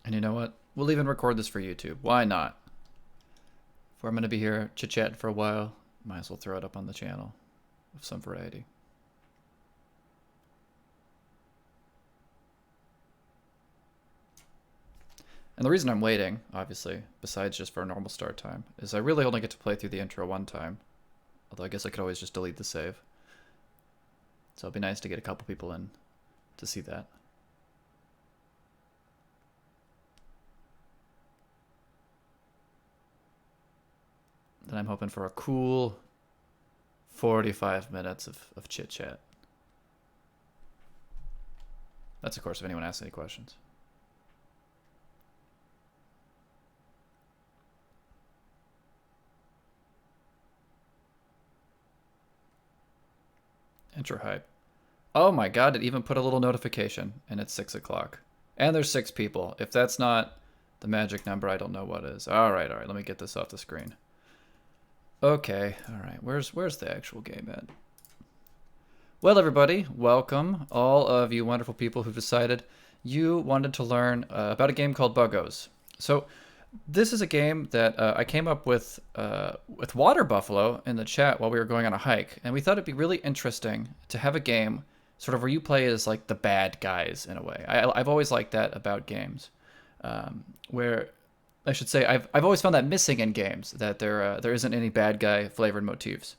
And you know what? We'll even record this for YouTube. Why not? If I'm going to be here chit-chatting for a while, might as well throw it up on the channel with some variety. And the reason I'm waiting, obviously, besides just for a normal start time, is I really only get to play through the intro one time. Although I guess I could always just delete the save. So it'd be nice to get a couple people in to see that. Then I'm hoping for a cool 45 minutes of chit-chat. That's, of course, if anyone asks any questions. Intro hype. Oh my god, it even put a little notification, and it's 6 o'clock. And there's 6 people. If that's not the magic number, I don't know what is. Alright, let me get this off the screen. Okay, alright, where's the actual game at? Well, everybody, welcome, all of you wonderful people who've decided you wanted to learn about a game called Buggos. So, this is a game that I came up with Water Buffalo in the chat while we were going on a hike, and we thought it'd be really interesting to have a game sort of where you play as like the bad guys in a way. I've always liked that about games, where I should say I've always found that missing in games, that there isn't any bad guy flavored motifs.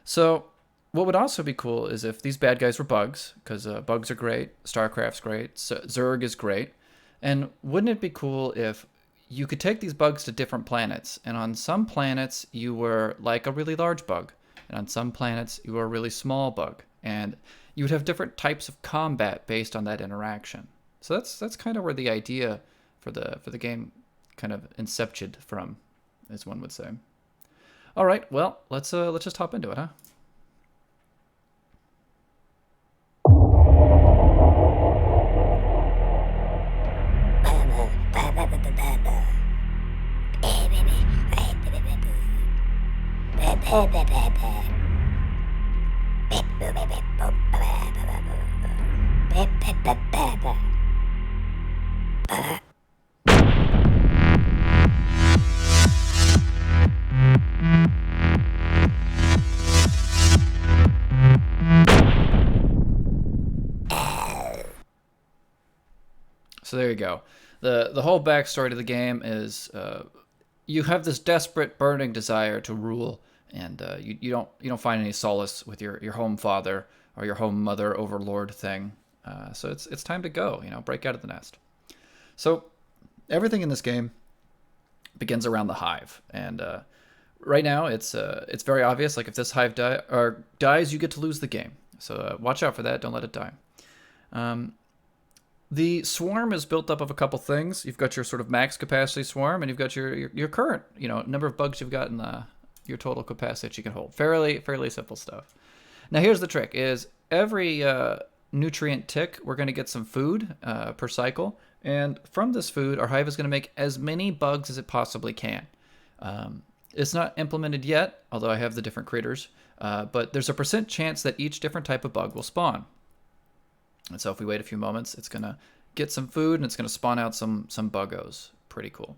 So what would also be cool is if these bad guys were bugs, because bugs are great, StarCraft's great, Zerg is great, and wouldn't it be cool if you could take these bugs to different planets, and on some planets you were like a really large bug, and on some planets you were a really small bug, and you would have different types of combat based on that interaction. So that's kind of where the idea for the game kind of incepted from, as one would say. All right, well, let's just hop into it, huh? So there you go. The whole backstory to the game is you have this desperate, burning desire to rule, and you don't find any solace with your home father or your home mother overlord thing. So it's time to go. Break out of the nest. So everything in this game begins around the hive, and right now it's very obvious. Like if this hive dies, you get to lose the game. So watch out for that. Don't let it die. The swarm is built up of a couple things. You've got your sort of max capacity swarm, and you've got your current, number of bugs you've got in your total capacity that you can hold. Fairly simple stuff. Now here's the trick: is every nutrient tick, we're going to get some food per cycle, and from this food, our hive is going to make as many bugs as it possibly can. It's not implemented yet, although I have the different critters, but there's a % chance that each different type of bug will spawn. And so if we wait a few moments, it's going to get some food, and it's going to spawn out some Buggos. Pretty cool.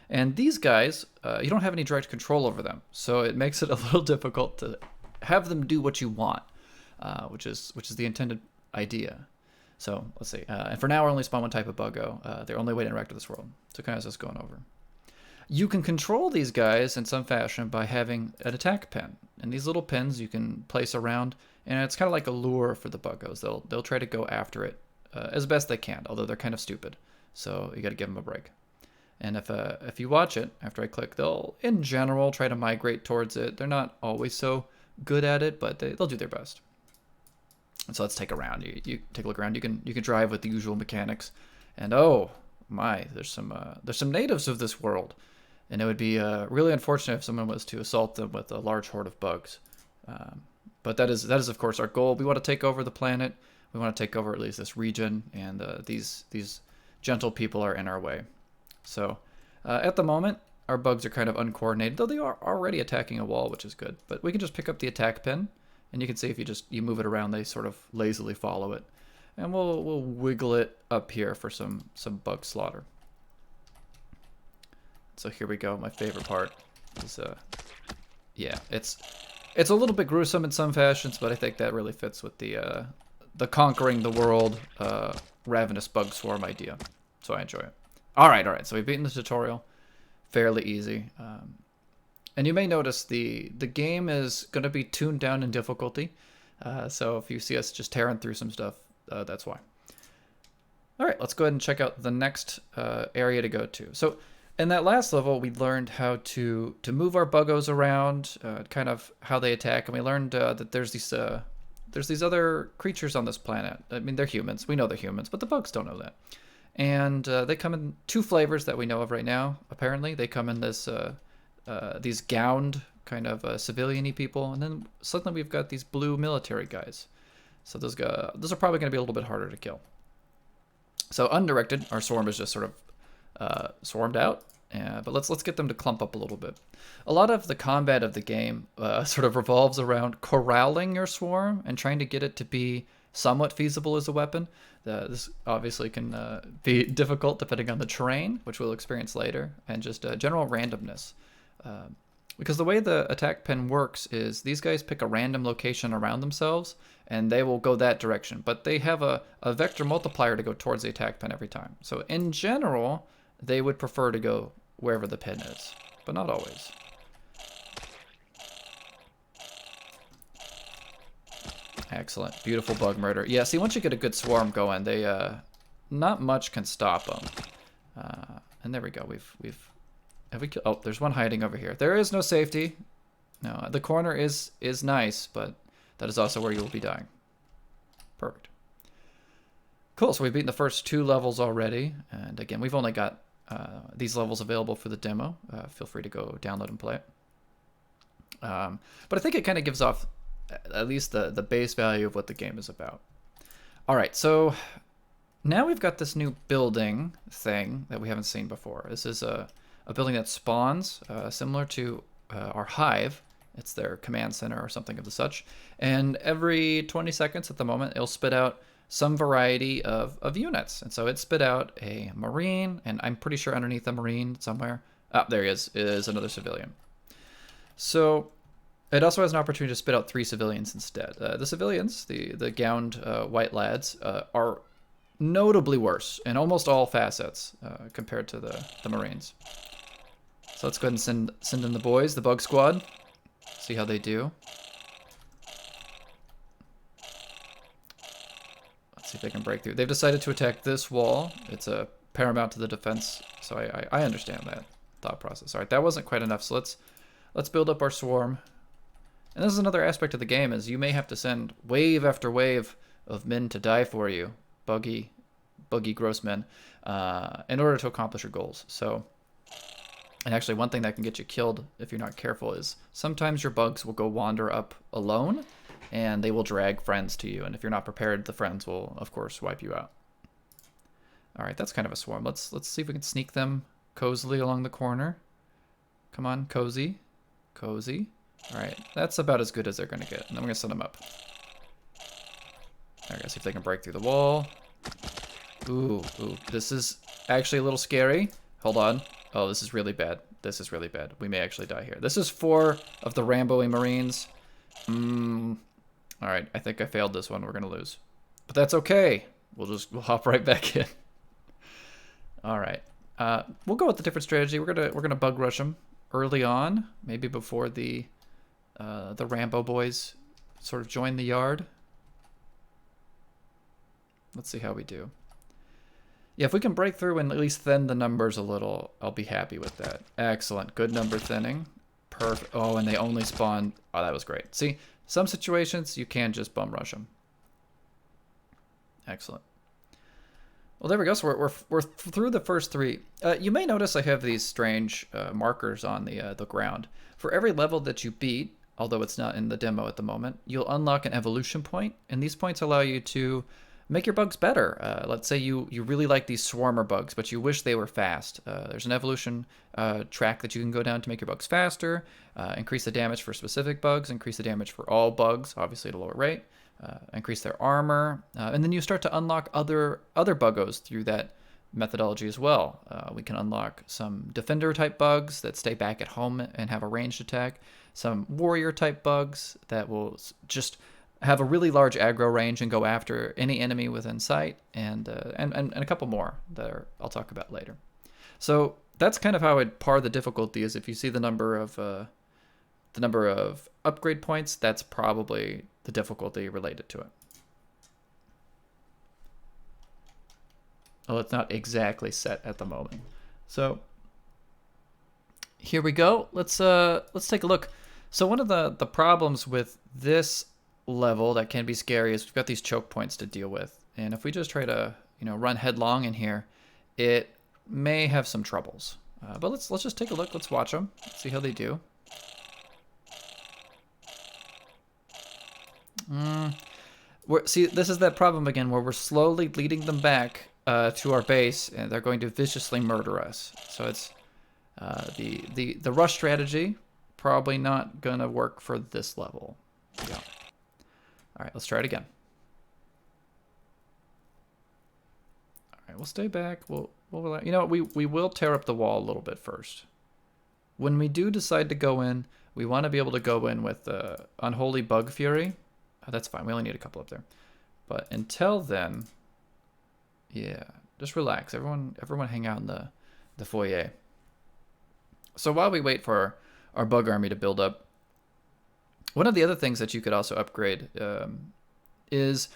And these guys, you don't have any direct control over them, so it makes it a little difficult to have them do what you want, which is the intended idea. So let's see. And for now, we're only spawn one type of Buggo. They're only way to interact with this world. So kind of just going over. You can control these guys in some fashion by having an attack pin. And these little pins you can place around, and it's kind of like a lure for the Buggos. They'll try to go after it as best they can, although they're kind of stupid. So you got to give them a break. And if you watch it after I click, they'll in general try to migrate towards it. They're not always so good at it, but they'll do their best. And so let's take a round. You take a look around. You can drive with the usual mechanics, and oh my, there's some natives of this world. And it would be really unfortunate if someone was to assault them with a large horde of bugs. But that is of course our goal. We want to take over the planet. We want to take over at least this region, and these gentle people are in our way. So at the moment, our bugs are kind of uncoordinated, though they are already attacking a wall, which is good. But we can just pick up the attack pin, and you can see if you move it around, they sort of lazily follow it. And we'll wiggle it up here for some bug slaughter. So here we go. My favorite part is, yeah, it's a little bit gruesome in some fashions, but I think that really fits with the conquering the world, ravenous bug swarm idea. So I enjoy it. All right. So we've beaten the tutorial. Fairly easy. And you may notice the game is going to be tuned down in difficulty. So if you see us just tearing through some stuff, that's why. All right, let's go ahead and check out the next area to go to. So in that last level, we learned how to move our buggos around, kind of how they attack, and we learned that there's these other creatures on this planet. I mean, they're humans. We know they're humans, but the bugs don't know that. And they come in 2 flavors that we know of right now. Apparently, they come in this these gowned kind of civilian-y people, and then suddenly we've got these blue military guys. So those are probably going to be a little bit harder to kill. So undirected, our swarm is just sort of swarmed out, but let's get them to clump up a little bit. A lot of the combat of the game sort of revolves around corralling your swarm and trying to get it to be somewhat feasible as a weapon. This obviously can be difficult depending on the terrain, which we'll experience later, and just general randomness. Because the way the attack pen works is these guys pick a random location around themselves, and they will go that direction. But they have a vector multiplier to go towards the attack pen every time. So in general, they would prefer to go wherever the pin is, but not always. Excellent. Beautiful bug murder. Yeah, see, once you get a good swarm going, they not much can stop them. And there we go. Oh, there's one hiding over here. There is no safety. No, the corner is nice, but that is also where you will be dying. Perfect. Cool, so we've beaten the first 2 levels already. And again, we've only got these levels available for the demo. Feel free to go download and play it. But I think it kind of gives off at least the base value of what the game is about. All right, so now we've got this new building thing that we haven't seen before. This is a building that spawns similar to our hive. It's their command center or something of the such. And every 20 seconds at the moment, it'll spit out some variety of units. And so it spit out a Marine, and I'm pretty sure underneath the Marine somewhere, there he is another civilian. So it also has an opportunity to spit out 3 civilians instead. The civilians, the gowned white lads, are notably worse in almost all facets compared to the Marines. So let's go ahead and send in the boys, the bug squad. See how they do. Let's see if they can break through. They've decided to attack this wall. It's paramount to the defense, so I understand that thought process. All right, that wasn't quite enough, so let's build up our swarm. And this is another aspect of the game, is you may have to send wave after wave of men to die for you, buggy gross men, in order to accomplish your goals. So, and actually one thing that can get you killed if you're not careful is sometimes your bugs will go wander up alone, and they will drag friends to you. And if you're not prepared, the friends will, of course, wipe you out. All right, that's kind of a swarm. Let's see if we can sneak them cozily along the corner. Come on, cozy. Cozy. All right, that's about as good as they're going to get. And I'm going to send them up. All right, see if they can break through the wall. Ooh, this is actually a little scary. Hold on. Oh, this is really bad. This is really bad. We may actually die here. This is 4 of the Rambo-y Marines. All right, I think I failed this one. We're going to lose. But that's okay. We'll hop right back in. All right. We'll go with a different strategy. We're gonna bug rush them early on, maybe before the Rambo boys sort of join the yard. Let's see how we do. Yeah, if we can break through and at least thin the numbers a little, I'll be happy with that. Excellent. Good number thinning. Perfect. Oh, and they only spawn. Oh, that was great. See, some situations you can just bum rush them. Excellent. Well, there we go. So we're through the first 3. You may notice I have these strange markers on the ground. For every level that you beat, although it's not in the demo at the moment, you'll unlock an evolution point, and these points allow you to make your bugs better. Let's say you really like these swarmer bugs, but you wish they were fast. There's an evolution track that you can go down to make your bugs faster, increase the damage for specific bugs, increase the damage for all bugs, obviously at a lower rate, increase their armor, and then you start to unlock other buggos through that methodology as well. We can unlock some defender type bugs that stay back at home and have a ranged attack, some warrior type bugs that will just have a really large aggro range and go after any enemy within sight, and a couple more that I'll talk about later. So that's kind of how I'd par the difficulty. Is if you see the number of upgrade points, that's probably the difficulty related to it. Oh, it's not exactly set at the moment. So here we go. Let's take a look. So one of the problems with this level that can be scary is we've got these choke points to deal with, and if we just try to run headlong in here, it may have some troubles. But let's just take a look. Let's watch them. See how they do. See, this is that problem again where we're slowly leading them back to our base, and they're going to viciously murder us. So it's the rush strategy probably not gonna work for this level. Yeah. All right, let's try it again. All right, we'll stay back. We'll we will tear up the wall a little bit first. When we do decide to go in, we want to be able to go in with Unholy Bug Fury. Oh, that's fine. We only need a couple up there. But until then, yeah, just relax. Everyone hang out in the foyer. So while we wait for our bug army to build up, one of the other things that you could also upgrade is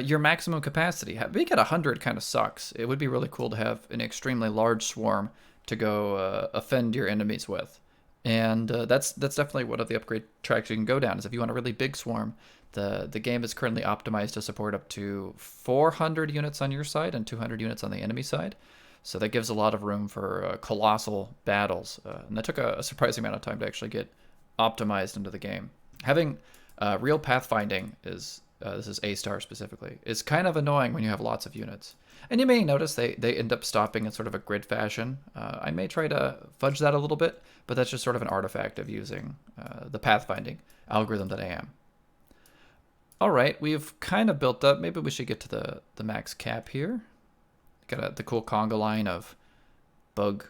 your maximum capacity. Being at 100 kind of sucks. It would be really cool to have an extremely large swarm to go offend your enemies with. And that's definitely one of the upgrade tracks you can go down, is if you want a really big swarm. The game is currently optimized to support up to 400 units on your side and 200 units on the enemy side. So that gives a lot of room for colossal battles. And that took a surprising amount of time to actually get optimized into the game. Having real pathfinding this is A-star specifically, is kind of annoying when you have lots of units. And you may notice they end up stopping in sort of a grid fashion. I may try to fudge that a little bit, but that's just sort of an artifact of using the pathfinding algorithm that I am. All right, we've kind of built up. Maybe we should get to the max cap here. Got the cool conga line of bug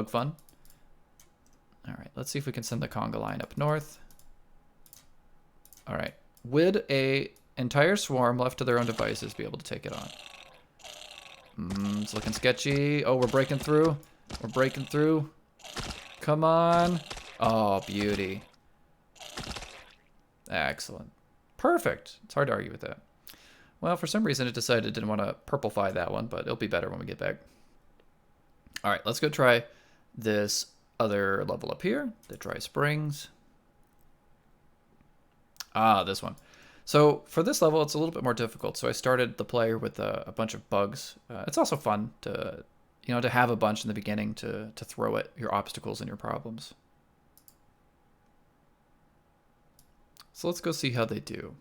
fun. All right, let's see if we can send the conga line up north. All right, would a entire swarm left to their own devices be able to take it on? It's looking sketchy. Oh, we're breaking through. We're breaking through. Come on. Oh, beauty. Excellent. Perfect. It's hard to argue with that. Well, for some reason it decided it didn't want to purplefy that one, but it'll be better when we get back. All right, let's go try this other level up here, the Dry Springs. Ah, this one. So for this level, it's a little bit more difficult. So I started the player with a bunch of bugs. It's also fun to have a bunch in the beginning to throw at your obstacles and your problems. So let's go see how they do.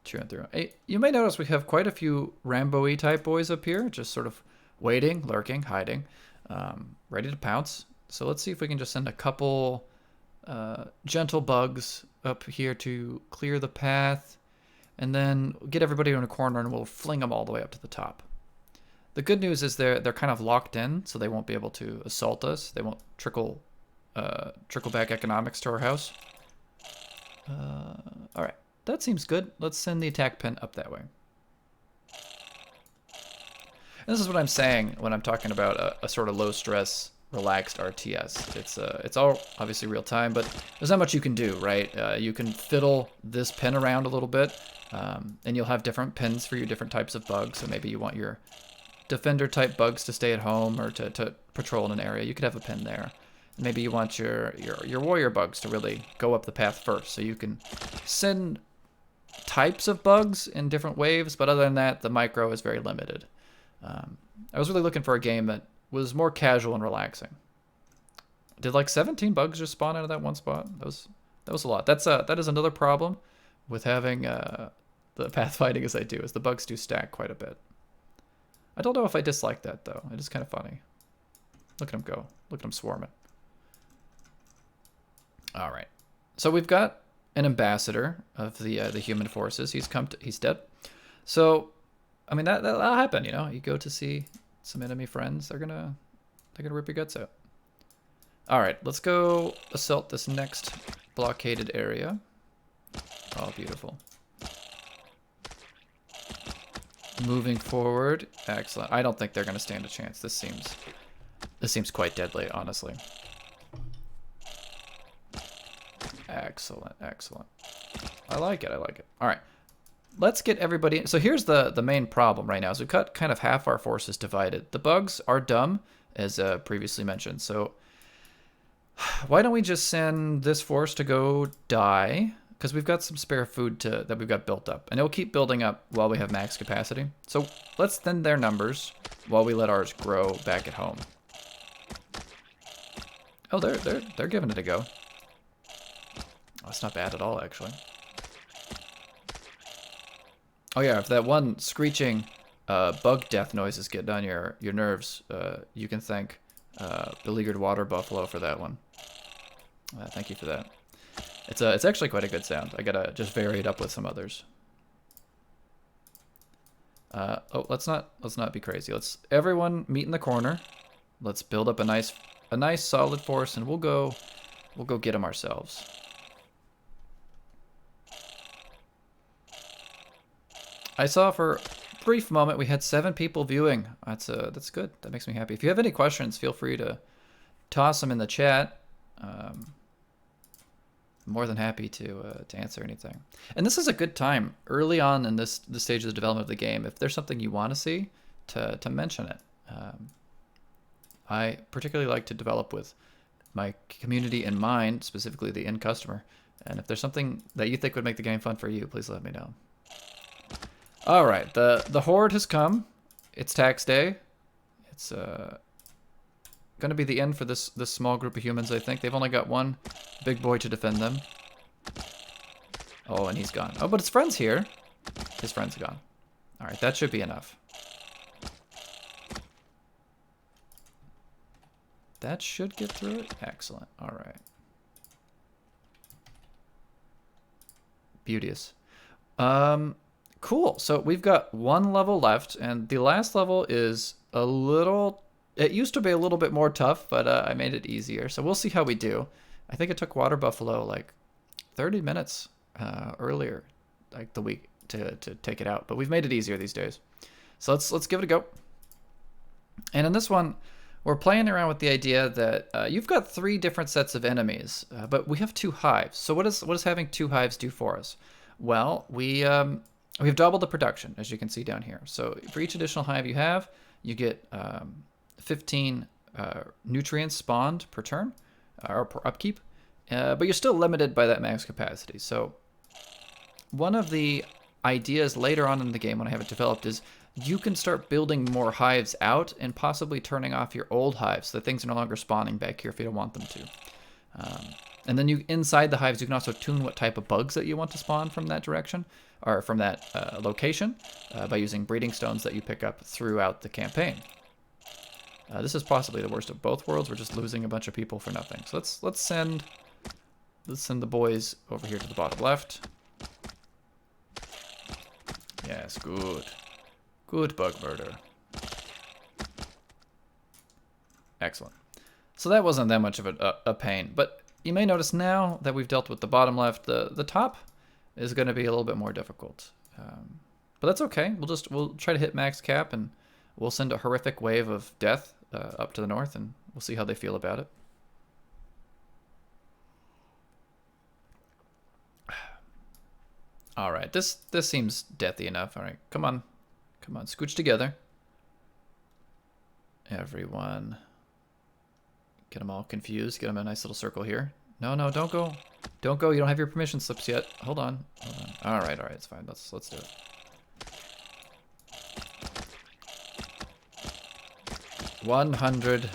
Chewing through. Hey, you may notice we have quite a few Rambo-y type boys up here, just sort of waiting, lurking, hiding, ready to pounce. So let's see if we can just send a couple gentle bugs up here to clear the path, and then get everybody in a corner and we'll fling them all the way up to the top. The good news is they're kind of locked in, so they won't be able to assault us. They won't trickle back economics to our house. All right, that seems good. Let's send the attack pin up that way. And this is what I'm saying when I'm talking about a sort of low stress, relaxed RTS. It's all obviously real time, but there's not much you can do, right? You can fiddle this pin around a little bit, and you'll have different pins for your different types of bugs. So maybe you want your defender type bugs to stay at home or to patrol in an area. You could have a pin there. Maybe you want your warrior bugs to really go up the path first, so you can send types of bugs in different waves, but other than that, the micro is very limited. I was really looking for a game that was more casual and relaxing. Did like 17 bugs just spawn out of that one spot? That was a lot. That is another problem with having the pathfinding as I do, is the bugs do stack quite a bit. I don't know if I dislike that though. It is kind of funny. Look at him go. Look at him swarming. All right. So we've got an ambassador of the human forces. He's dead. So I mean, that'll happen, you know? You go to see some enemy friends, they're gonna rip your guts out. All right, let's go assault this next blockaded area. Oh, beautiful. Moving forward, excellent. I don't think they're gonna stand a chance. This seems quite deadly, honestly. Excellent, excellent. I like it, I like it. All right, let's get everybody. So here's the main problem right now is we've got kind of half our forces divided. The bugs are dumb, as previously mentioned. So why don't we just send this force to go die? Because we've got some spare food that we've got built up. And it'll keep building up while we have max capacity. So let's thin their numbers while we let ours grow back at home. Oh, they're giving it a go. Oh, it's not bad at all, actually. Oh yeah, if that one screeching bug death noise is getting on your nerves, you can thank Beleaguered Water Buffalo for that one. Thank you for that. It's actually quite a good sound. I gotta just vary it up with some others. Oh, let's not be crazy. Let's everyone meet in the corner. Let's build up a nice solid force, and we'll go get them ourselves. I saw for a brief moment we had 7 people viewing. That's good. That makes me happy. If you have any questions, feel free to toss them in the chat. More than happy to answer anything. And this is a good time early on in this stage of the development of the game. If there's something you want to see, to mention it. I particularly like to develop with my community in mind, specifically the end customer. And if there's something that you think would make the game fun for you, please let me know. All right, the horde has come. It's tax day. It's going to be the end for this small group of humans, I think. They've only got one big boy to defend them. Oh, and he's gone. Oh, but his friend's here. His friend's gone. All right, that should be enough. That should get through it. Excellent. All right. Beauteous. Cool. So we've got one level left, and the last level is a little... It used to be a little bit more tough, but I made it easier. So we'll see how we do. I think it took Water Buffalo like 30 minutes earlier, like the week, to take it out. But we've made it easier these days. So let's give it a go. And in this one, we're playing around with the idea that you've got 3 different sets of enemies, but we have 2 hives. So what does having 2 hives do for us? Well, we've doubled the production, as you can see down here. So for each additional hive you have, you get 15 nutrients spawned per turn, or per upkeep, but you're still limited by that max capacity. So one of the ideas later on in the game when I have it developed is you can start building more hives out and possibly turning off your old hives so that things are no longer spawning back here if you don't want them to. And then inside the hives, you can also tune what type of bugs that you want to spawn from that direction, or from that location, by using breeding stones that you pick up throughout the campaign. This is possibly the worst of both worlds. We're just losing a bunch of people for nothing. So let's send the boys over here to the bottom left. Yes, good. Good bug murder. Excellent. So that wasn't that much of a pain, but you may notice now that we've dealt with the bottom left, the top is going to be a little bit more difficult. But that's okay. We'll try to hit max cap, and we'll send a horrific wave of death up to the north, and we'll see how they feel about it. All right, this seems deathy enough. All right, come on, scooch together. Everyone, get them all confused. Get them in a nice little circle here. No, don't go. Don't go. You don't have your permission slips yet. Hold on. All right, it's fine. Let's do it. $100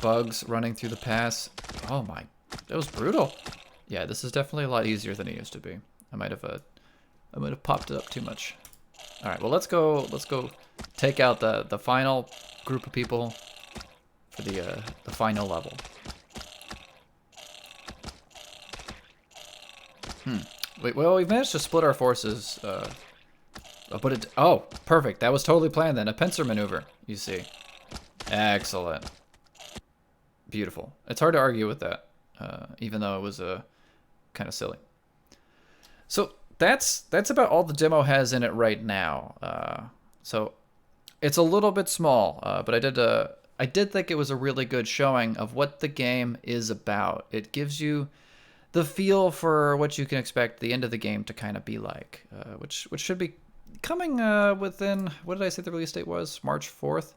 bugs running through the pass. Oh my, that was brutal. Yeah, this is definitely a lot easier than it used to be. I might have popped it up too much. All right, well let's go take out the final group of people for the final level. Wait, well, we've managed to split our forces but it, oh, perfect. That was totally planned then. A pincer maneuver, you see. Excellent. Beautiful. It's hard to argue with that, even though it was kind of silly. So that's about all the demo has in it right now. So it's a little bit small, but I did think it was a really good showing of what the game is about. It gives you the feel for what you can expect the end of the game to kind of be like, which should be coming within, what did I say the release date was? March 4th.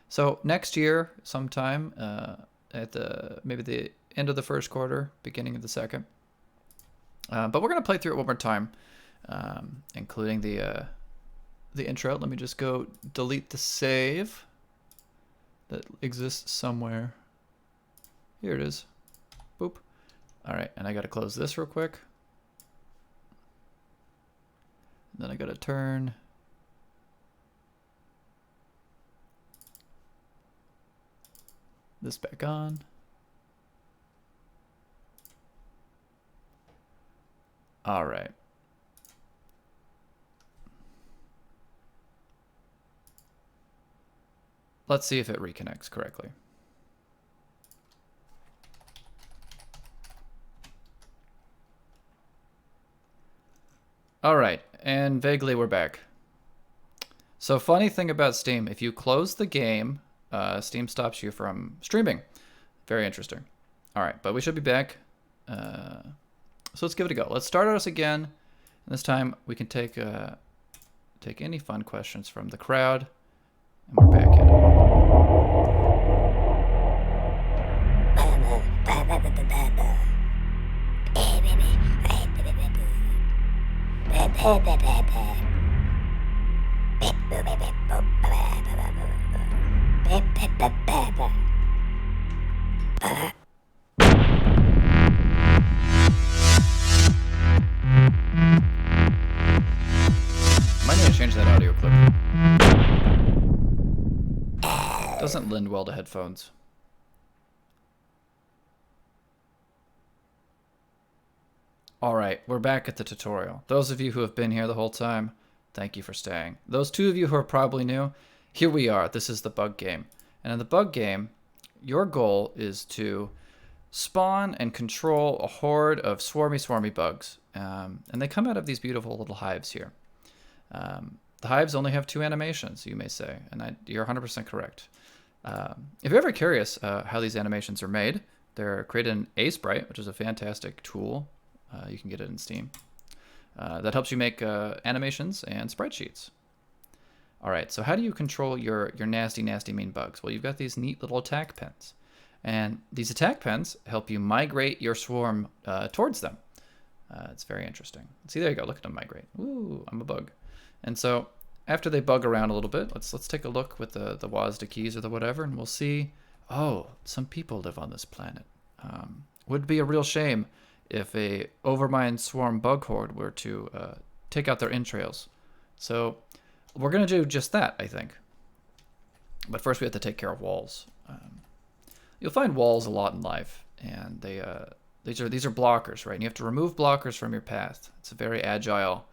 So next year sometime, at maybe the end of the first quarter, beginning of the second. But we're gonna play through it one more time, including the intro. Let me just go delete the save that exists somewhere. Here it is. Boop. All right, and I gotta close this real quick. Then I gotta turn this back on. All right. Let's see if it reconnects correctly. All right, and vaguely we're back. So funny thing about Steam, if you close the game, Steam stops you from streaming. Very interesting. All right, but we should be back. So let's give it a go. Let's start us again. And this time we can take any fun questions from the crowd. And we're back in it. Might need to change that audio clip. Doesn't lend well to headphones. Alright, we're back at the tutorial. Those of you who have been here the whole time, thank you for staying. Those two of you who are probably new, here we are. This is the bug game. And in the bug game, your goal is to spawn and control a horde of swarmy bugs. And they come out of these beautiful little hives here. The hives only have 2 animations, you may say, and you're 100% correct. If you're ever curious how these animations are made, they're created in Sprite, which is a fantastic tool. You can get it in Steam. That helps you make animations and sprite sheets. All right, so how do you control your nasty mean bugs? Well, you've got these neat little attack pens. And these attack pens help you migrate your swarm towards them. It's very interesting. See, there you go. Look at them migrate. Ooh, I'm a bug. And so after they bug around a little bit, let's take a look with the WASD keys or the whatever, and we'll see, oh, some people live on this planet. Would be a real shame if a OVERMIND swarm bug horde were to take out their entrails. So we're going to do just that, I think. But first we have to take care of walls. You'll find walls a lot in life, and these are blockers, right? And you have to remove blockers from your path. It's a very agile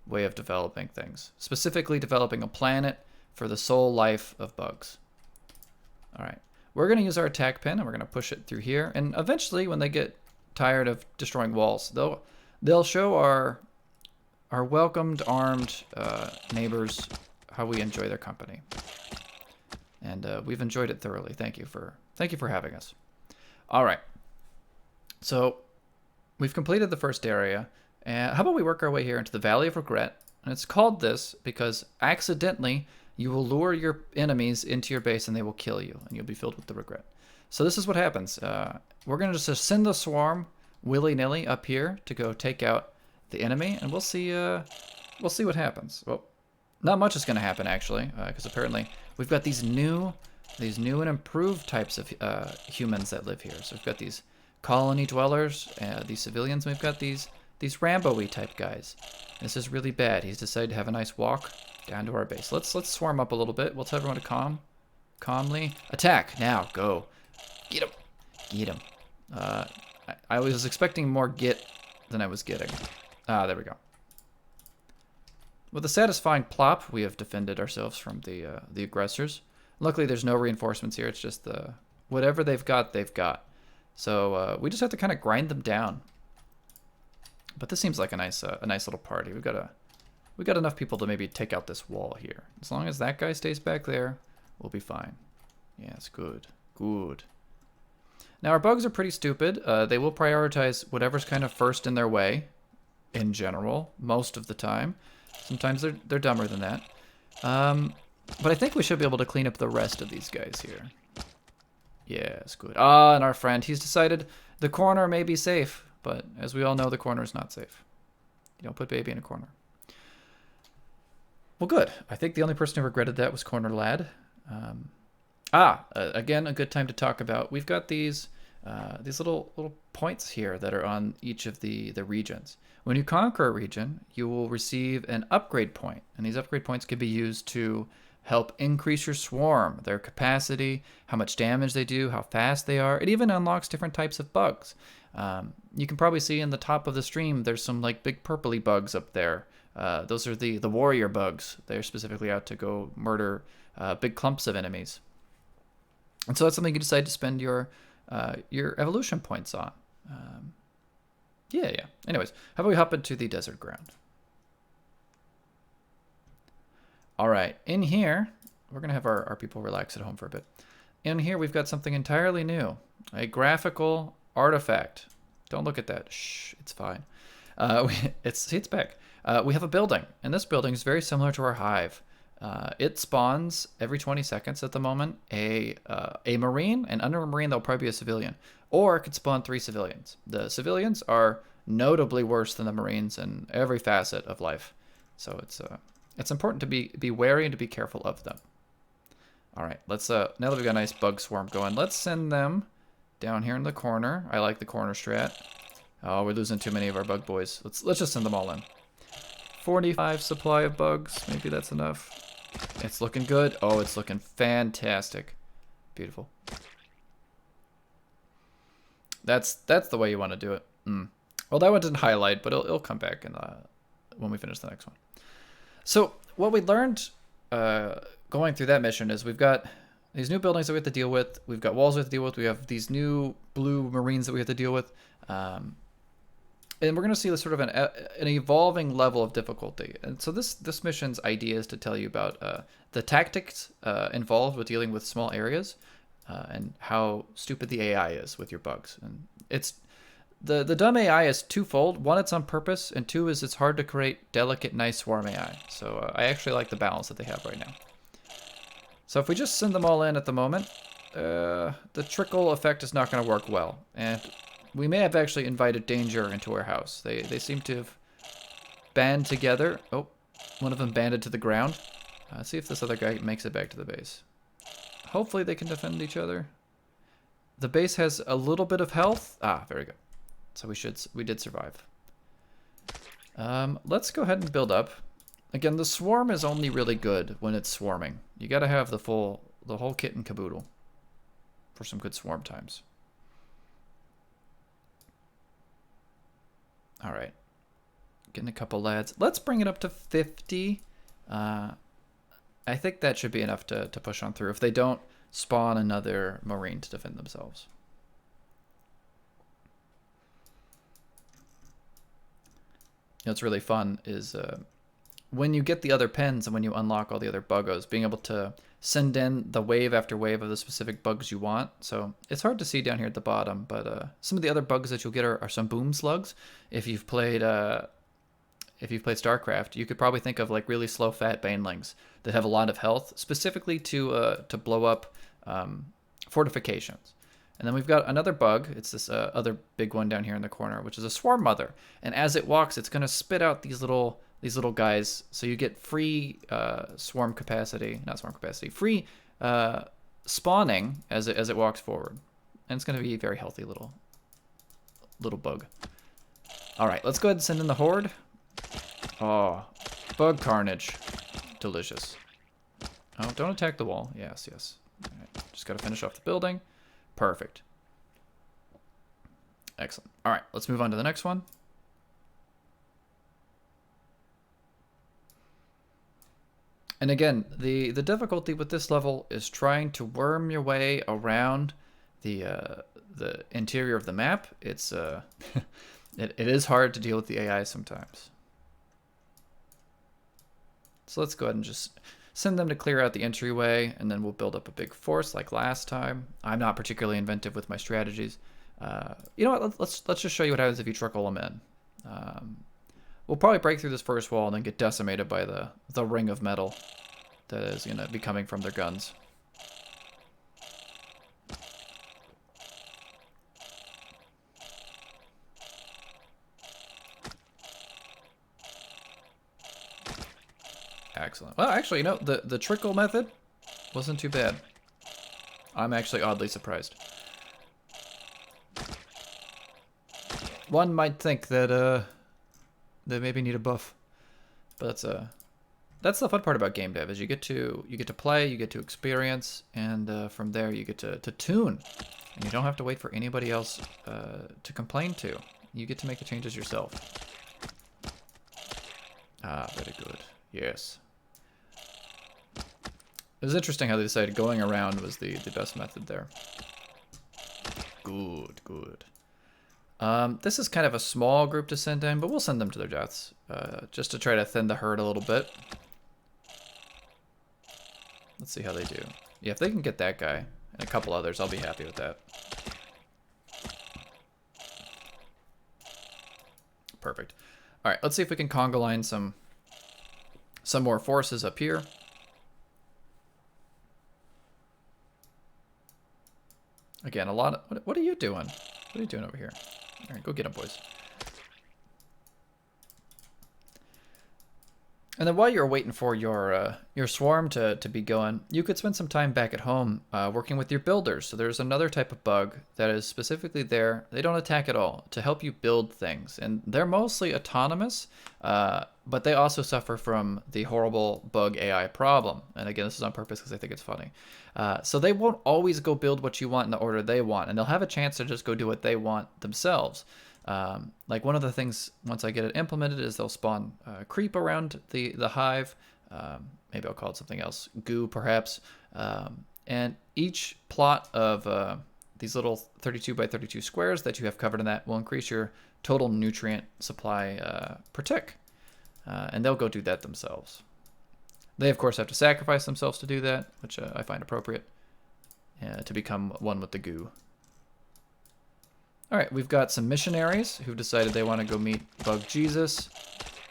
way of developing things, specifically developing a planet for the sole life of bugs. All right, we're going to use our attack pen, and we're going to push it through here. And eventually, when they get tired of destroying walls, they'll show our welcomed armed neighbors how we enjoy their company. And we've enjoyed it thoroughly. Thank you for having us. All right. So we've completed the first area. And how about we work our way here into the Valley of Regret? And it's called this because accidentally you will lure your enemies into your base and they will kill you, and you'll be filled with the regret. So this is what happens. We're going to just send the swarm willy-nilly up here to go take out the enemy, and we'll see what happens. Well, not much is going to happen actually, because apparently we've got these new and improved types of humans that live here. So we've got these colony dwellers, these civilians, and we've got these Rambo-y type guys. This is really bad. He's decided to have a nice walk down to our base. Let's swarm up a little bit. We'll tell everyone to calmly attack. Now, go. Get him. I was expecting more get than I was getting. Ah, there we go. With a satisfying plop, we have defended ourselves from the aggressors. Luckily, there's no reinforcements here. It's just whatever they've got, they've got. So we just have to kind of grind them down. But this seems like a nice little party. We got enough people to maybe take out this wall here. As long as that guy stays back there, we'll be fine. Yes, good, good. Now our bugs are pretty stupid. They will prioritize whatever's kind of first in their way, in general, most of the time. Sometimes they're dumber than that. But I think we should be able to clean up the rest of these guys here. Yes, good. Ah, and our friend, he's decided the corner may be safe, but as we all know, the corner is not safe. You don't put baby in a corner. Well, good. I think the only person who regretted that was Corner Lad. Again, a good time to talk about. We've got these little points here that are on each of the regions. When you conquer a region, you will receive an upgrade point, and these upgrade points can be used to help increase your swarm, their capacity, how much damage they do, how fast they are. It even unlocks different types of bugs. You can probably see in the top of the stream, there's some like big purpley bugs up there. Those are the warrior bugs. They're specifically out to go murder big clumps of enemies. And so that's something you decide to spend your evolution points on. Yeah. Anyways, how about we hop into the desert ground? All right, in here, we're going to have our people relax at home for a bit. In here, we've got something entirely new, a graphical artifact. Don't look at that. Shh, it's fine. It's back. We have a building, and this building is very similar to our hive. It spawns every 20 seconds at the moment a Marine, and under a Marine, there'll probably be a civilian. Or it could spawn 3 civilians. The civilians are notably worse than the Marines in every facet of life. So it's important to be wary and to be careful of them. All right, let's now that we've got a nice bug swarm going, let's send them down here in the corner. I like the corner strat. Oh, we're losing too many of our bug boys. Let's just send them all in. 45 supply of bugs. Maybe that's enough. It's looking good. Oh, it's looking fantastic. Beautiful. That's the way you want to do it. Well, that one didn't highlight, but it'll come back in when we finish the next one. So what we learned going through that mission is we've got these new buildings that we have to deal with. We've got walls we have to deal with. We have these new blue Marines that we have to deal with. And we're going to see this sort of an evolving level of difficulty. And so this mission's idea is to tell you about the tactics involved with dealing with small areas and how stupid the AI is with your bugs. And it's the dumb AI is twofold. One, it's on purpose, and two is it's hard to create delicate, nice swarm AI. So I actually like the balance that they have right now. So if we just send them all in at the moment, the trickle effect is not going to work well. And we may have actually invited danger into our house. They seem to have band together. Oh, one of them banded to the ground. Let's see if this other guy makes it back to the base. Hopefully they can defend each other. The base has a little bit of health. Ah, very good. So we did survive. Let's go ahead and build up. Again, the swarm is only really good when it's swarming. You got to have the whole kit and caboodle for some good swarm times. All right, getting a couple lads. Let's bring it up to 50. I think that should be enough to push on through if they don't spawn another Marine to defend themselves. You know, what's really fun is when you get the other pens and when you unlock all the other buggos, being able to send in the wave after wave of the specific bugs you want. So it's hard to see down here at the bottom, but some of the other bugs that you'll get are some boom slugs. If you've played StarCraft, you could probably think of like really slow fat banelings that have a lot of health, specifically to blow up fortifications. And then we've got another bug. It's this other big one down here in the corner, which is a swarm mother. And as it walks, it's going to spit out these little guys. So you get free swarm capacity, not swarm capacity, free spawning as it walks forward. And it's going to be a very healthy little bug. All right, let's go ahead and send in the horde. Oh, bug carnage. Delicious. Oh, don't attack the wall. Yes. All right, just got to finish off the building. Perfect. Excellent. All right, let's move on to the next one. And again, the difficulty with this level is trying to worm your way around the interior of the map. It's it is hard to deal with the AI sometimes. So let's go ahead and just send them to clear out the entryway, and then we'll build up a big force like last time. I'm not particularly inventive with my strategies. You know what? Let's just show you what happens if you trickle them in. We'll probably break through this first wall and then get decimated by the ring of metal that is going to be coming from their guns. Excellent. Well, actually, you know, the trickle method wasn't too bad. I'm actually oddly surprised. One might think that they maybe need a buff, but that's the fun part about game dev is you get to play, you get to experience, and from there you get to tune, and you don't have to wait for anybody else to complain to. You get to make the changes yourself. Ah, very good. Yes. It was interesting how they decided going around was the best method there. Good, good. This is kind of a small group to send in, but we'll send them to their deaths, just to try to thin the herd a little bit. Let's see how they do. Yeah, if they can get that guy and a couple others, I'll be happy with that. Perfect. All right, let's see if we can conga line some more forces up here. Again, a lot of... What are you doing? What are you doing over here? All right, go get them, boys. And then while you're waiting for your swarm to be going, you could spend some time back at home working with your builders. So there's another type of bug that is specifically there. They don't attack at all, to help you build things. And they're mostly autonomous, but they also suffer from the horrible bug AI problem. And again, this is on purpose because I think it's funny. So they won't always go build what you want in the order they want, and they'll have a chance to just go do what they want themselves. Like one of the things, once I get it implemented, is they'll spawn creep around the hive. Maybe I'll call it something else, goo perhaps. And each plot of these little 32 by 32 squares that you have covered in that will increase your total nutrient supply per tick. And they'll go do that themselves. They, of course, have to sacrifice themselves to do that, which I find appropriate, to become one with the goo. All right, we've got some missionaries who've decided they want to go meet Bug Jesus.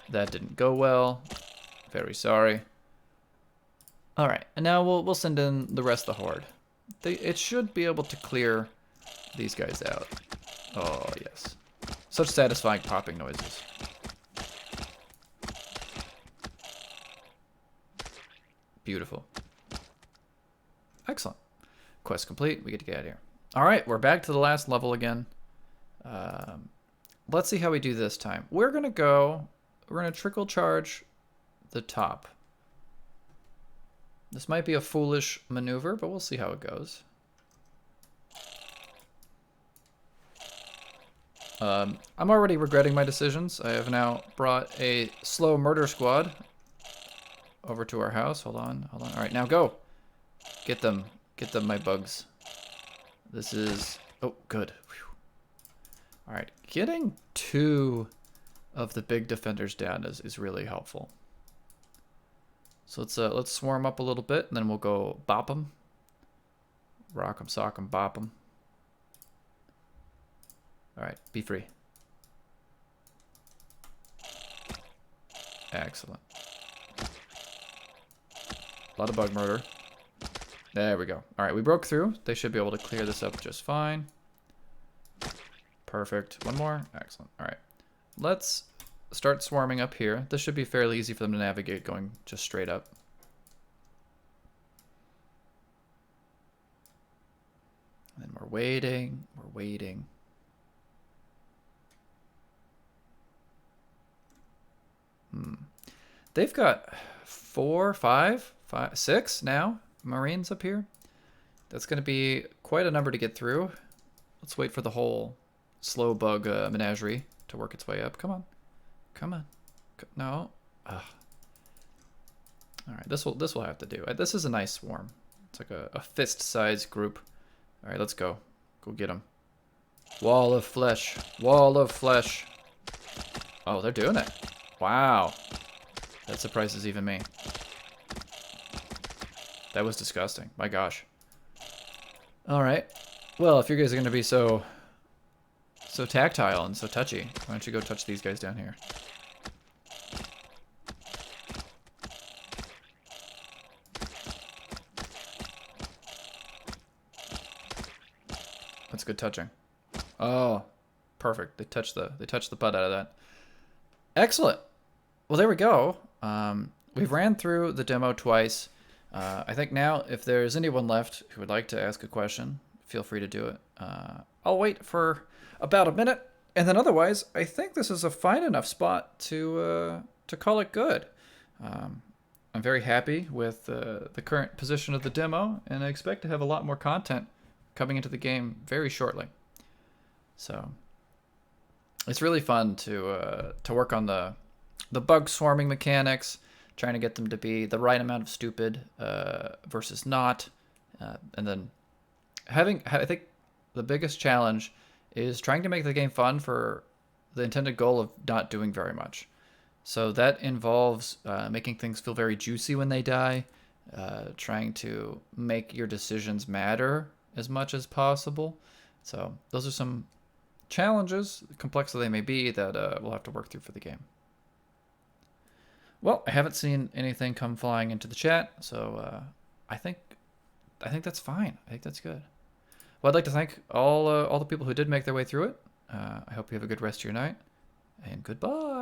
That didn't go well. Very sorry. All right, and now we'll send in the rest of the horde. It should be able to clear these guys out. Oh, yes. Such satisfying popping noises. Beautiful. Excellent. Quest complete. We get to get out of here. All right, we're back to the last level again. Let's see how we do this time. We're going to trickle charge the top. This might be a foolish maneuver, but we'll see how it goes. I'm already regretting my decisions. I have now brought a slow murder squad over to our house. Hold on. All right, now go. Get them, my bugs. This is... Oh, good. Whew. All right, getting 2 of the big defenders down is really helpful. So let's swarm up a little bit, and then we'll go bop them. Rock them, sock them, bop them. All right, be free. Excellent. A lot of bug murder. There we go. All right, we broke through. They should be able to clear this up just fine. Perfect. One more. Excellent. All right. Let's start swarming up here. This should be fairly easy for them to navigate going just straight up. And then we're waiting. We're waiting. They've got 4, 5, 6 now Marines up here. That's going to be quite a number to get through. Let's wait for the whole slow bug menagerie to work its way up. Come on. Come on. No. Ugh. All right, this will have to do. This is a nice swarm. It's like a fist-sized group. All right, let's go. Go get them. Wall of flesh. Wall of flesh. Oh, they're doing it. Wow. That surprises even me. That was disgusting. My gosh. All right. Well, if you guys are going to be so tactile and so touchy, why don't you go touch these guys down here? That's good touching. Oh, perfect. They touched the butt out of that. Excellent. Well, there we go. We've ran through the demo twice. I think now, if there's anyone left who would like to ask a question, feel free to do it. I'll wait for about a minute, and then otherwise, I think this is a fine enough spot to call it good. I'm very happy with the current position of the demo, and I expect to have a lot more content coming into the game very shortly. So it's really fun to work on the bug swarming mechanics, trying to get them to be the right amount of stupid versus not, and then I think the biggest challenge is trying to make the game fun for the intended goal of not doing very much. So that involves making things feel very juicy when they die, trying to make your decisions matter as much as possible. So those are some challenges, complex as they may be, that we'll have to work through for the game. Well, I haven't seen anything come flying into the chat, so I think that's fine. I think that's good. Well, I'd like to thank all the people who did make their way through it. I hope you have a good rest of your night, and goodbye.